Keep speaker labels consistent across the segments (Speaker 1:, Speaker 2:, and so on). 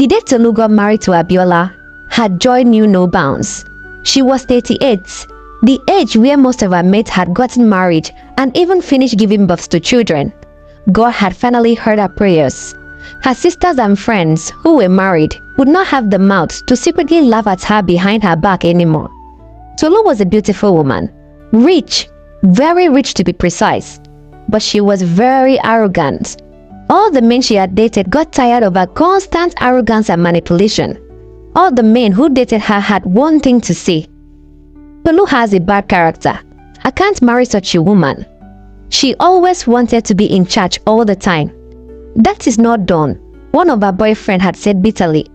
Speaker 1: The day Tolu got married to Abiola, her joy knew no bounds. She was 38, the age where most of her mates had gotten married and even finished giving birth to children. God had finally heard her prayers. Her sisters and friends who were married would not have the mouth to secretly laugh at her behind her back anymore. Tolu was a beautiful woman, rich, very rich to be precise, but she was very arrogant. All the men she had dated got tired of her constant arrogance and manipulation. All the men who dated her had one thing to say: Tolu has a bad character. I can't marry such a woman. She always wanted to be in charge all the time. That is not done, one of her boyfriends had said bitterly.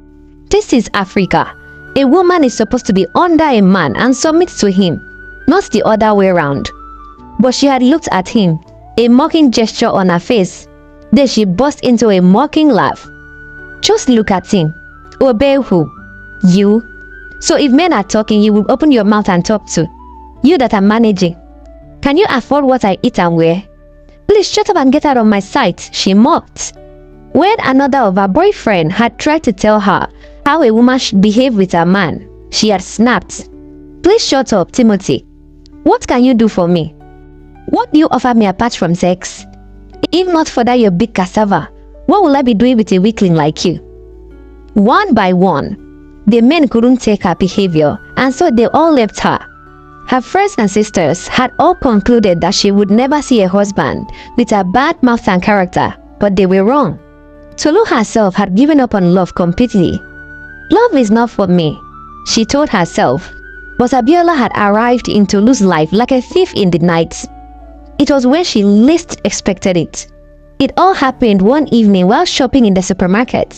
Speaker 1: This is Africa. A woman is supposed to be under a man and submit to him, not the other way around. But she had looked at him, a mocking gesture on her face. Then she burst into a mocking laugh. Just look at him. Obey who? You? So if men are talking, you will open your mouth and talk to? You that are managing. Can you afford what I eat and wear? Please shut up and get out of my sight, she mocked. When another of her boyfriend had tried to tell her how a woman should behave with a man, she had snapped. Please shut up, Timothy. What can you do for me? What do you offer me apart from sex? If not for that your big cassava, what will I be doing with a weakling like you? One by one, the men couldn't take her behavior, and so they all left her. Her friends and sisters had all concluded that she would never see a husband with a bad mouth and character, but they were wrong. Tolu herself had given up on love completely. Love is not for me, she told herself, but Abiola had arrived in Tolu's life like a thief in the night. It was when she least expected it. It all happened one evening while shopping in the supermarket.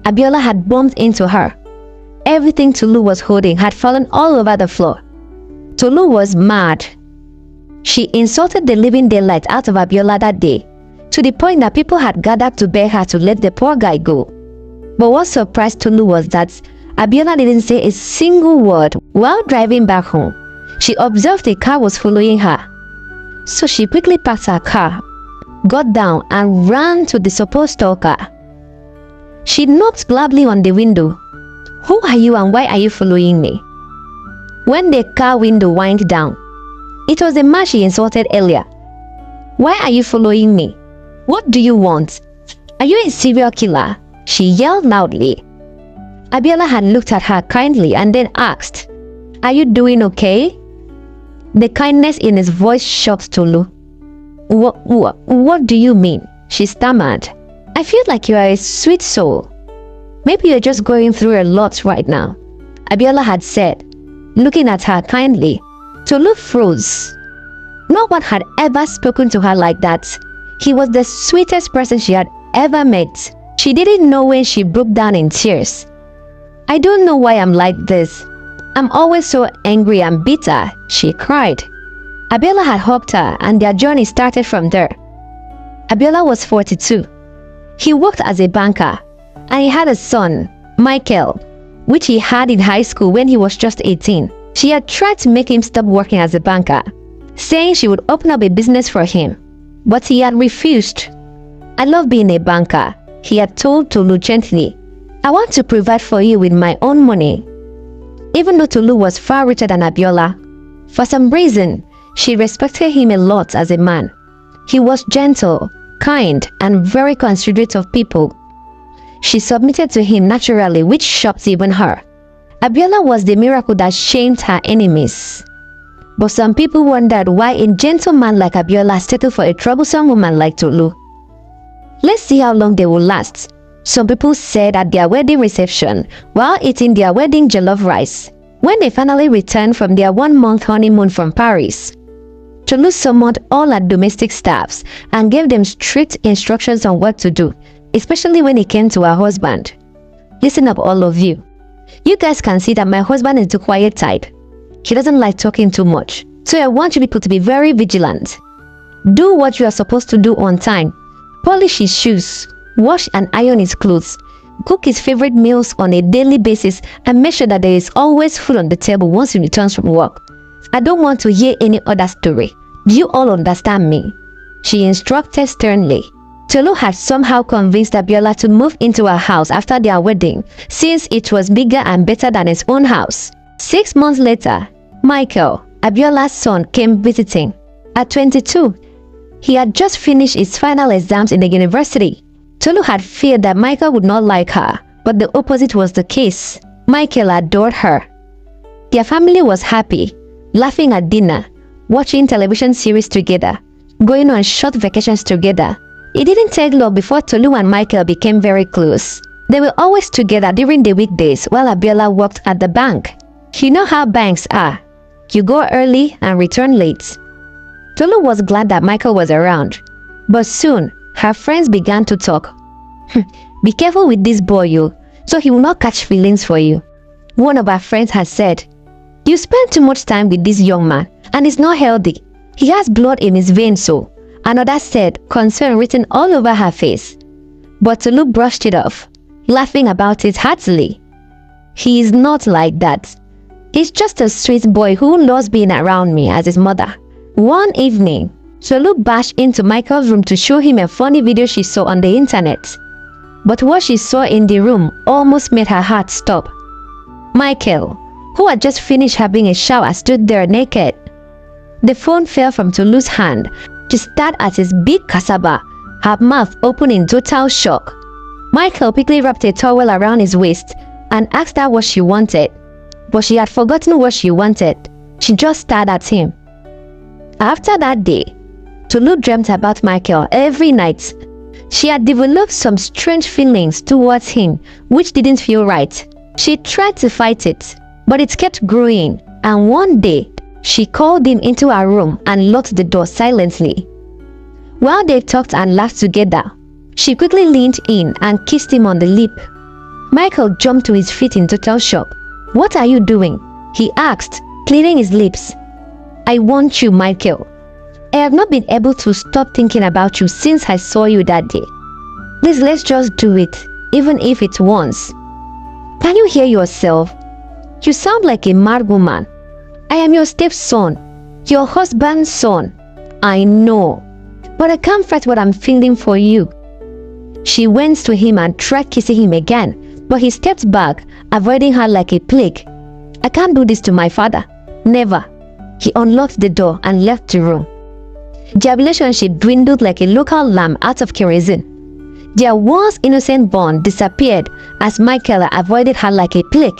Speaker 1: Abiola had bumped into her. Everything Tolu was holding had fallen all over the floor. Tolu was mad. She insulted the living daylight out of Abiola that day, to the point that people had gathered to beg her to let the poor guy go. But what surprised Tolu was that Abiola didn't say a single word while driving back home. She observed a car was following her. So she quickly parked her car, got down and ran to the supposed stalker. She knocked loudly on the window. Who are you and why are you following me? When the car window whined down, it was the man she insulted earlier. Why are you following me? What do you want? Are you a serial killer? She yelled loudly. Abiola had looked at her kindly and then asked, Are you doing okay? The kindness in his voice shocked Tolu. What do you mean? She stammered. I feel like you are a sweet soul. Maybe you're just going through a lot right now, Abiola had said, looking at her kindly. Tolu froze. No one had ever spoken to her like that. He was the sweetest person she had ever met. She didn't know when she broke down in tears. I don't know why I'm like this. I'm always so angry and bitter, she cried. Abiola had hugged her and their journey started from there. Abiola was 42. He worked as a banker and he had a son, Michael, which he had in high school when he was just 18. She had tried to make him stop working as a banker, saying she would open up a business for him, but he had refused. I love being a banker, he had told Tolu gently. I want to provide for you with my own money. Even though Tolu was far richer than Abiola, for some reason, she respected him a lot as a man. He was gentle, kind, and very considerate of people. She submitted to him naturally, which shocked even her. Abiola was the miracle that shamed her enemies. But some people wondered why a gentleman like Abiola settled for a troublesome woman like Tolu. Let's see how long they will last. Some people said at their wedding reception, while eating their wedding jollof rice, when they finally returned from their 1-month honeymoon from Paris, Tolu summoned all her domestic staffs and gave them strict instructions on what to do, especially when it came to her husband. Listen up, all of you. You guys can see that my husband is the quiet type. He doesn't like talking too much. So I want you people to be very vigilant. Do what you are supposed to do on time. Polish his shoes, wash and iron his clothes, cook his favorite meals on a daily basis, and make sure that there is always food on the table once he returns from work. I don't want to hear any other story. Do you all understand me? She instructed sternly. Tolu had somehow convinced Abiola to move into her house after their wedding, since it was bigger and better than his own house. 6 months later, Michael, Abiola's son, came visiting. At 22, he had just finished his final exams in the university. Tolu had feared that Michael would not like her, but the opposite was the case. Michael adored her. Their family was happy, laughing at dinner, watching television series together, going on short vacations together. It didn't take long before Tolu and Michael became very close. They were always together during the weekdays while Abiola worked at the bank. You know how banks are. You go early and return late. Tolu was glad that Michael was around, but soon her friends began to talk. Be careful with this boy, you, so he will not catch feelings for you. One of her friends had said, you spend too much time with this young man and it's not healthy. He has blood in his veins, so. Another said, concern written all over her face. But Tolu brushed it off, laughing about it heartily. He is not like that. He's just a sweet boy who loves being around me as his mother. One evening, Tolu bashed into Michael's room to show him a funny video she saw on the internet. But what she saw in the room almost made her heart stop. Michael, who had just finished having a shower, stood there naked. The phone fell from Tolu's hand. She stared at his big cassava, her mouth open in total shock. Michael quickly wrapped a towel around his waist and asked her what she wanted. But she had forgotten what she wanted. She just stared at him. After that day, Tolu dreamt about Michael every night. She had developed some strange feelings towards him, which didn't feel right. She tried to fight it, but it kept growing, and one day, she called him into her room and locked the door silently. While they talked and laughed together, she quickly leaned in and kissed him on the lip. Michael jumped to his feet in total shock. What are you doing? He asked, clearing his lips. I want you, Michael. I have not been able to stop thinking about you since I saw you that day. Please, let's just do it, even if it's once. Can you hear yourself? You sound like a mad woman. I am your stepson, your husband's son. I know, but I can't fight what I'm feeling for you. She went to him and tried kissing him again, but he stepped back, avoiding her like a plague. I can't do this to my father. Never. He unlocked the door and left the room. Their relationship dwindled like a local lamp out of kerosene. Their once innocent bond disappeared as Michael avoided her like a plague.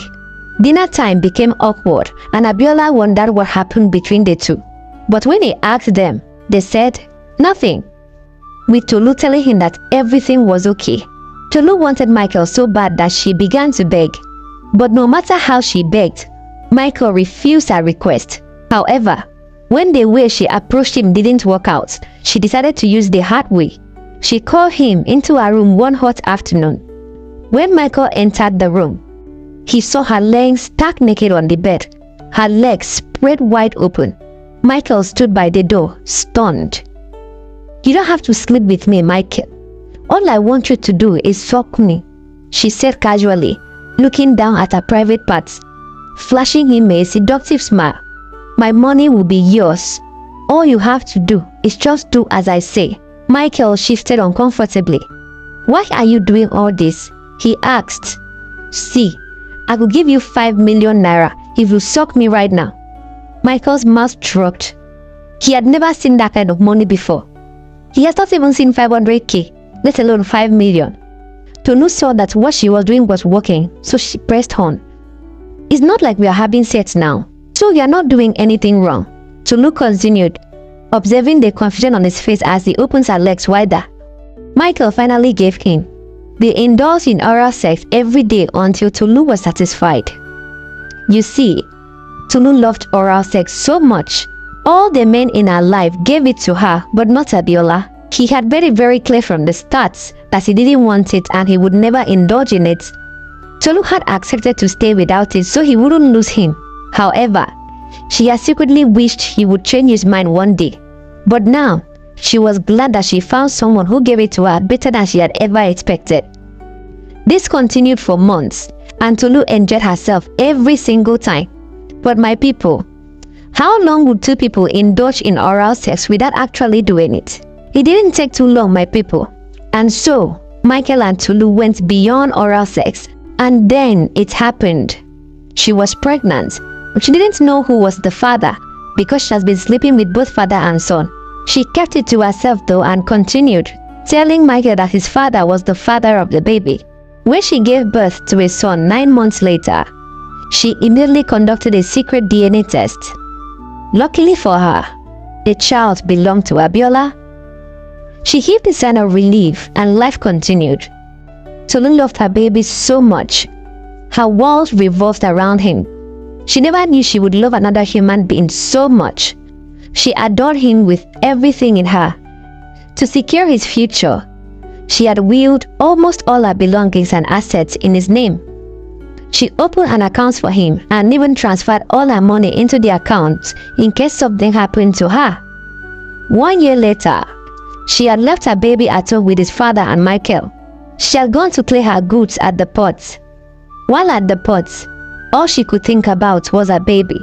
Speaker 1: Dinner time became awkward and Abiola wondered what happened between the two. But when he asked them, they said, nothing. With Tolu telling him that everything was okay. Tolu wanted Michael so bad that she began to beg. But no matter how she begged, Michael refused her request. However, when the way she approached him didn't work out, she decided to use the hard way. She called him into her room one hot afternoon. When Michael entered the room, he saw her laying stark naked on the bed, her legs spread wide open. Michael stood by the door, stunned. You don't have to sleep with me, Michael. All I want you to do is suck me, she said casually, looking down at her private parts, flashing him a seductive smile. My money will be yours. All you have to do is just do as I say. Michael shifted uncomfortably. Why are you doing all this? He asked. See, I will give you 5 million naira if you suck me right now. Michael's mouth dropped. He had never seen that kind of money before. He has not even seen 500k, let alone 5 million. Tolu saw that what she was doing was working, so she pressed on. It's not like we are having sex now, so you are not doing anything wrong. Tolu continued, observing the confusion on his face as he opens her legs wider. Michael finally gave in. They indulged in oral sex every day until Tolu was satisfied. You see, Tolu loved oral sex so much. All the men in her life gave it to her, but not Abiola. He had made it very clear from the start that he didn't want it and he would never indulge in it. Tolu had accepted to stay without it so he wouldn't lose him. However, she had secretly wished he would change his mind one day. But now, she was glad that she found someone who gave it to her better than she had ever expected. This continued for months, and Tolu enjoyed herself every single time. But my people, how long would two people indulge in oral sex without actually doing it? It didn't take too long, my people. And so, Michael and Tolu went beyond oral sex, and then it happened. She was pregnant, but she didn't know who was the father because she has been sleeping with both father and son. She kept it to herself though and continued, telling Michael that his father was the father of the baby. When she gave birth to a son 9 months later, she immediately conducted a secret DNA test. Luckily for her, the child belonged to Abiola. She heaved a sigh of relief and life continued. Tolu loved her baby so much. Her world revolved around him. She never knew she would love another human being so much. She adored him with everything in her. To secure his future, she had willed almost all her belongings and assets in his name. She opened an account for him and even transferred all her money into the account in case something happened to her. 1 year later, she had left her baby at home with his father and Michael. She had gone to clear her goods at the port. While at the port, all she could think about was her baby.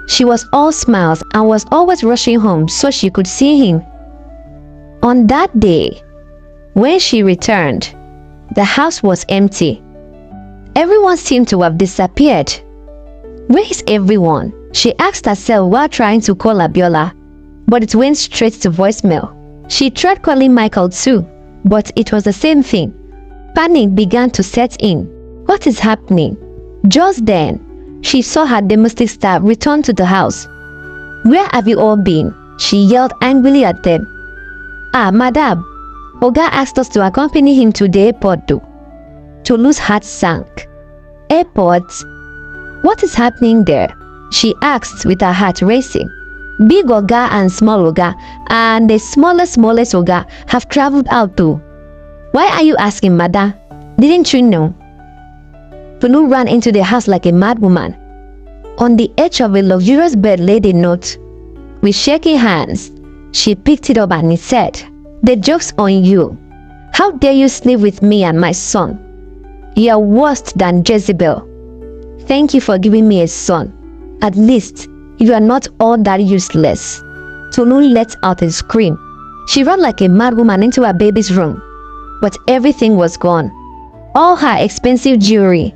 Speaker 1: She was all smiles and was always rushing home so she could see him. On that day, when she returned, the house was empty. Everyone seemed to have disappeared. Where is everyone? She asked herself while trying to call Abiola, but it went straight to voicemail. She tried calling Michael too, but it was the same thing. Panic began to set in. What is happening? Just then, she saw her domestic staff return to the house. Where have you all been? She yelled angrily at them. Madam, Oga asked us to accompany him to the airport too. Tolu's heart sank. Airport? What is happening there? She asked with her heart racing. Big Oga and small Oga and the smallest Oga have traveled out too. Why are you asking, madam? Didn't you know? Tolu ran into the house like a madwoman. On the edge of a luxurious bed lay the note. With shaking hands, she picked it up and said, "The joke's on you. How dare you sleep with me and my son? You are worse than Jezebel. Thank you for giving me a son. At least, you are not all that useless." Tolu let out a scream. She ran like a madwoman into her baby's room, but everything was gone. All her expensive jewelry,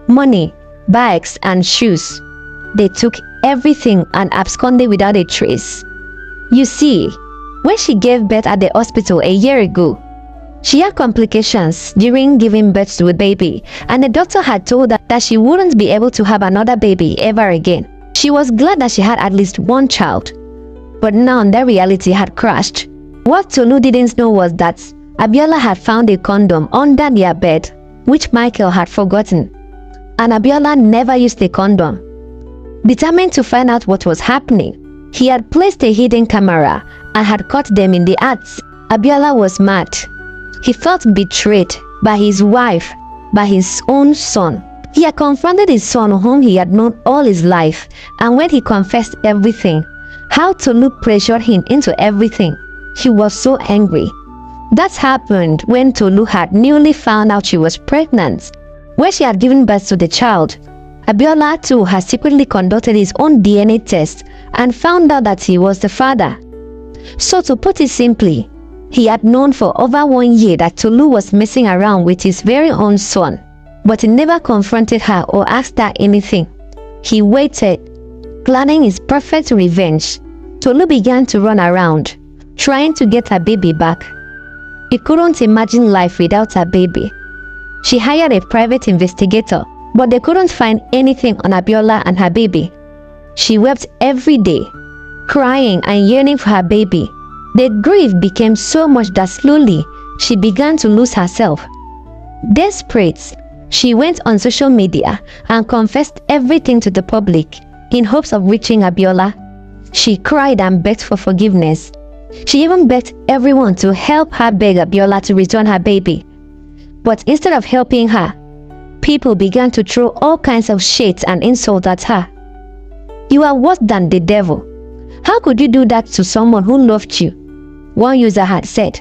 Speaker 1: money, bags and shoes. They took everything and absconded without a trace. You see, when she gave birth at the hospital a year ago, she had complications during giving birth to a baby, and the doctor had told her that she wouldn't be able to have another baby ever again. She was glad that she had at least one child, but now that reality had crashed. What Tolu didn't know was that Abiola had found a condom under their bed, which Michael had forgotten, and Abiola never used a condom. Determined to find out what was happening, he had placed a hidden camera and had caught them in the act. Abiola was mad. He felt betrayed by his wife, by his own son. He had confronted his son whom he had known all his life, and when he confessed everything, how Tolu pressured him into everything, he was so angry. That happened when Tolu had newly found out she was pregnant. When she had given birth to the child, Abiola too had secretly conducted his own DNA test and found out that he was the father. So to put it simply, he had known for over 1 year that Tolu was messing around with his very own son, but he never confronted her or asked her anything. He waited, planning his perfect revenge. Tolu began to run around, trying to get her baby back. He couldn't imagine life without her baby. She hired a private investigator, but they couldn't find anything on Abiola and her baby. She wept every day, crying and yearning for her baby. The grief became so much that slowly she began to lose herself. Desperate, she went on social media and confessed everything to the public in hopes of reaching Abiola. She cried and begged for forgiveness. She even begged everyone to help her beg Abiola to return her baby. But instead of helping her, people began to throw all kinds of shades and insults at her. "You are worse than the devil. How could you do that to someone who loved you?" One user had said.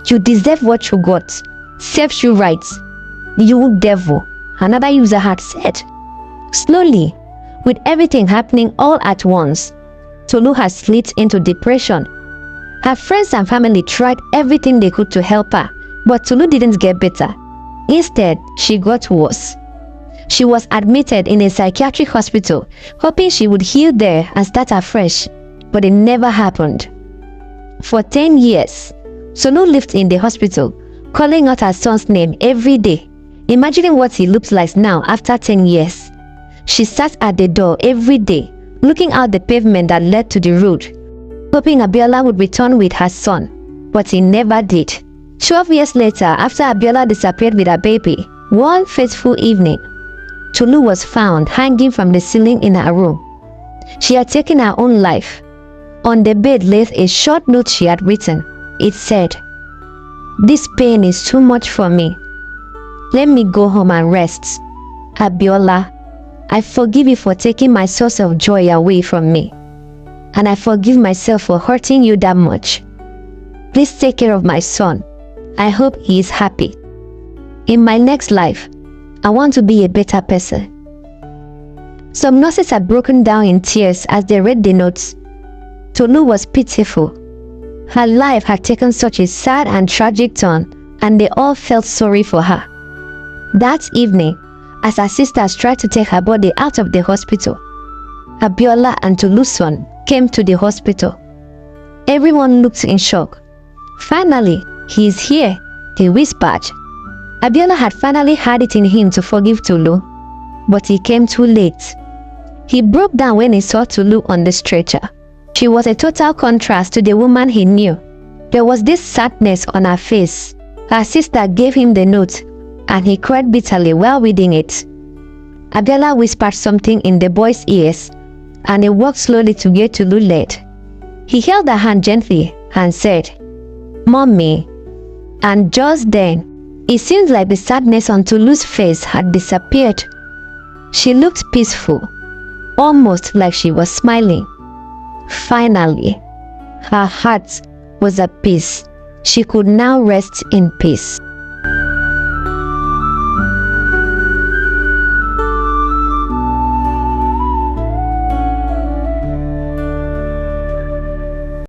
Speaker 1: "You deserve what you got. Serves you right. You devil," another user had said. Slowly, with everything happening all at once, Tolu had slipped into depression. Her friends and family tried everything they could to help her, but Tolu didn't get better. Instead, she got worse. She was admitted in a psychiatric hospital, hoping she would heal there and start afresh, but it never happened. For 10 years, Tolu lived in the hospital, calling out her son's name every day, imagining what he looks like now after 10 years. She sat at the door every day, looking out the pavement that led to the road, hoping Abiola would return with her son, but he never did. 12 years later, after Abiola disappeared with her baby, one fateful evening, Tolu was found hanging from the ceiling in her room. She had taken her own life. On the bed lay a short note she had written. It said, "This pain is too much for me. Let me go home and rest. Abiola, I forgive you for taking my source of joy away from me. And I forgive myself for hurting you that much. Please take care of my son. I hope he is happy. In my next life, I want to be a better person." Some nurses had broken down in tears as they read the notes. Tolu was pitiful. Her life had taken such a sad and tragic turn, and they all felt sorry for her. That evening, as her sisters tried to take her body out of the hospital, Abiola and Tolu's son came to the hospital. Everyone looked in shock. "Finally, he is here," he whispered. Abiola had finally had it in him to forgive Tolu, but he came too late. He broke down when he saw Tolu on the stretcher. She was a total contrast to the woman he knew. There was this sadness on her face. Her sister gave him the note, and he cried bitterly while reading it. Abiola whispered something in the boy's ears, and he walked slowly to where Tolu led. He held her hand gently and said, "Mommy." And just then, it seemed like the sadness on Tolu's face had disappeared. She looked peaceful, almost like she was smiling. Finally, her heart was at peace. She could now rest in peace.